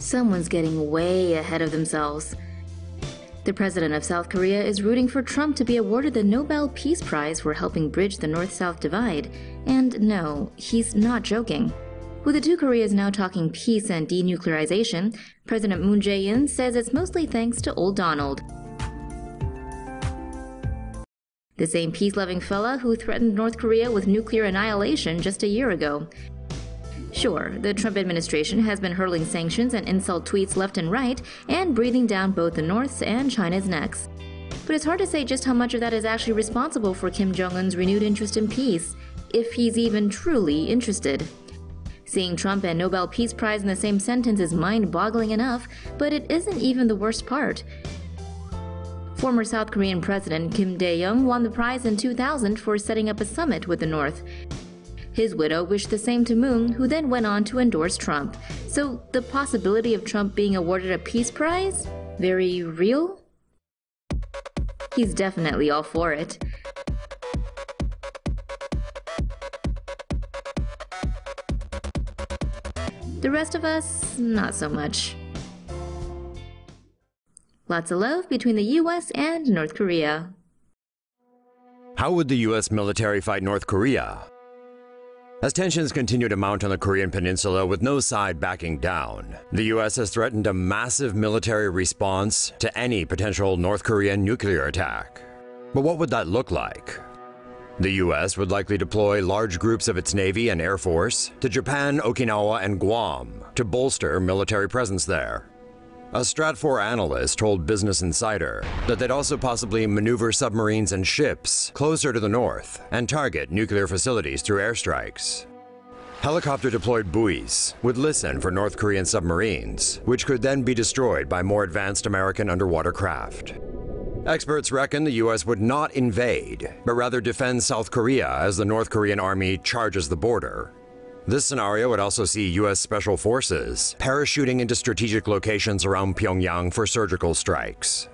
Someone's getting way ahead of themselves. The president of South Korea is rooting for Trump to be awarded the Nobel Peace Prize for helping bridge the North-South divide. And no, he's not joking. With the two Koreas now talking peace and denuclearization, President Moon Jae-in says it's mostly thanks to old Donald. The same peace-loving fella who threatened North Korea with nuclear annihilation just a year ago. Sure, the Trump administration has been hurling sanctions and insult tweets left and right and breathing down both the North's and China's necks. But it's hard to say just how much of that is actually responsible for Kim Jong-un's renewed interest in peace, if he's even truly interested. Seeing Trump and Nobel Peace Prize in the same sentence is mind-boggling enough, but it isn't even the worst part. Former South Korean President Kim Dae-jung won the prize in 2000 for setting up a summit with the North. His widow wished the same to Moon, who then went on to endorse Trump. So the possibility of Trump being awarded a peace prize? Very real? He's definitely all for it. The rest of us, not so much. Lots of love between the US and North Korea. How would the US military fight North Korea? As tensions continue to mount on the Korean peninsula with no side backing down, the US has threatened a massive military response to any potential North Korean nuclear attack. But what would that look like? The US would likely deploy large groups of its Navy and Air Force to Japan, Okinawa, and Guam to bolster military presence there. A Stratfor analyst told Business Insider that they'd also possibly maneuver submarines and ships closer to the north and target nuclear facilities through airstrikes. Helicopter-deployed buoys would listen for North Korean submarines, which could then be destroyed by more advanced American underwater craft. Experts reckon the US would not invade, but rather defend South Korea as the North Korean army charges the border. This scenario would also see US Special Forces parachuting into strategic locations around Pyongyang for surgical strikes.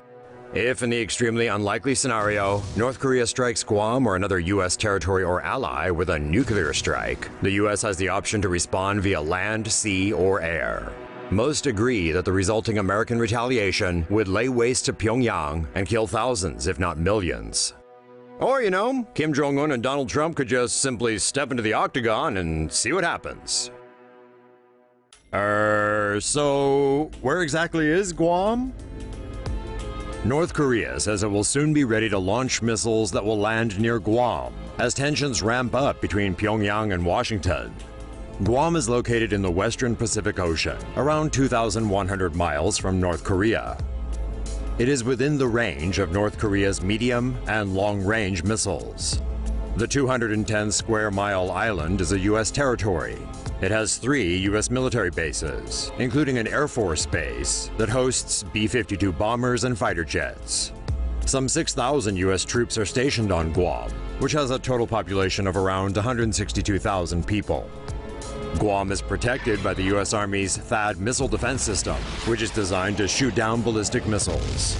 If, in the extremely unlikely scenario, North Korea strikes Guam or another US territory or ally with a nuclear strike, the US has the option to respond via land, sea, or air. Most agree that the resulting American retaliation would lay waste to Pyongyang and kill thousands, if not millions. Or, you know, Kim Jong-un and Donald Trump could just simply step into the octagon and see what happens. So where exactly is Guam? North Korea says it will soon be ready to launch missiles that will land near Guam as tensions ramp up between Pyongyang and Washington. Guam is located in the western Pacific Ocean, around 2,100 miles from North Korea. It is within the range of North Korea's medium and long-range missiles. The 210-square-mile island is a U.S. territory. It has 3 U.S. military bases, including an Air Force base that hosts B-52 bombers and fighter jets. Some 6,000 U.S. troops are stationed on Guam, which has a total population of around 162,000 people. Guam is protected by the U.S. Army's THAAD missile defense system, which is designed to shoot down ballistic missiles.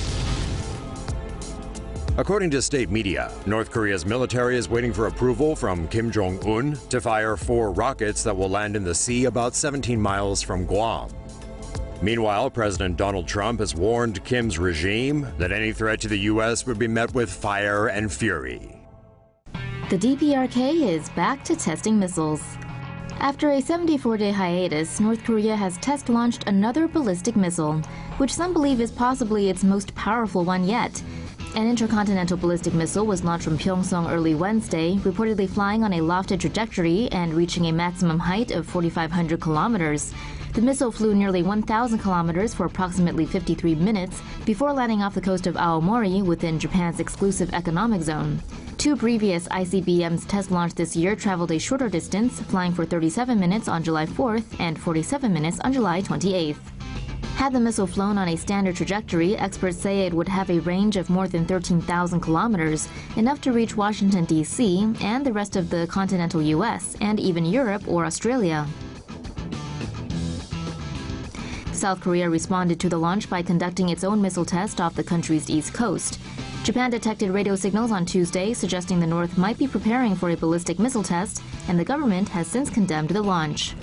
According to state media, North Korea's military is waiting for approval from Kim Jong-un to fire 4 rockets that will land in the sea about 17 miles from Guam. Meanwhile, President Donald Trump has warned Kim's regime that any threat to the U.S. would be met with fire and fury. The DPRK is back to testing missiles. After a 74-day hiatus, North Korea has test-launched another ballistic missile, which some believe is possibly its most powerful one yet. An intercontinental ballistic missile was launched from Pyeongseong early Wednesday, reportedly flying on a lofted trajectory and reaching a maximum height of 4,500 kilometers. The missile flew nearly 1,000 kilometers for approximately 53 minutes before landing off the coast of Awww within Japan's exclusive economic zone. 2 previous ICBMs test launched this year traveled a shorter distance, flying for 37 minutes on July 4th and 47 minutes on July 28th. Had the missile flown on a standard trajectory, experts say it would have a range of more than 13,000 kilometers, enough to reach Washington, D.C. and the rest of the continental U.S. and even Europe or Australia. South Korea responded to the launch by conducting its own missile test off the country's east coast. Japan detected radio signals on Tuesday suggesting the North might be preparing for a ballistic missile test, and the government has since condemned the launch.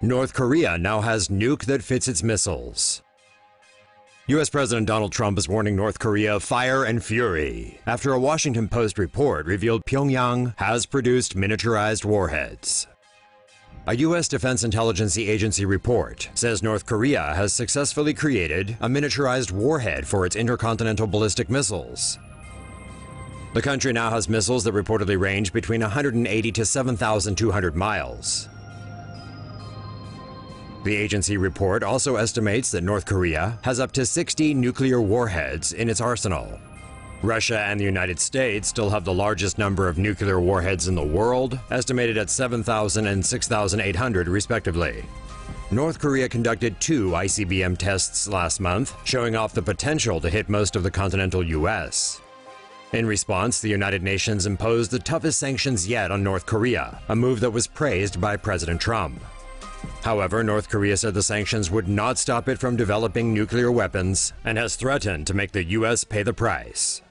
North Korea now has nuke that fits its missiles. U.S. President Donald Trump is warning North Korea of fire and fury after a Washington Post report revealed Pyongyang has produced miniaturized warheads. A U.S. Defense Intelligence Agency report says North Korea has successfully created a miniaturized warhead for its intercontinental ballistic missiles. The country now has missiles that reportedly range between 180 to 7,200 miles. The agency report also estimates that North Korea has up to 60 nuclear warheads in its arsenal. Russia and the United States still have the largest number of nuclear warheads in the world, estimated at 7,000 and 6,800 respectively. North Korea conducted 2 ICBM tests last month, showing off the potential to hit most of the continental U.S. In response, the United Nations imposed the toughest sanctions yet on North Korea, a move that was praised by President Trump. However, North Korea said the sanctions would not stop it from developing nuclear weapons and has threatened to make the U.S. pay the price.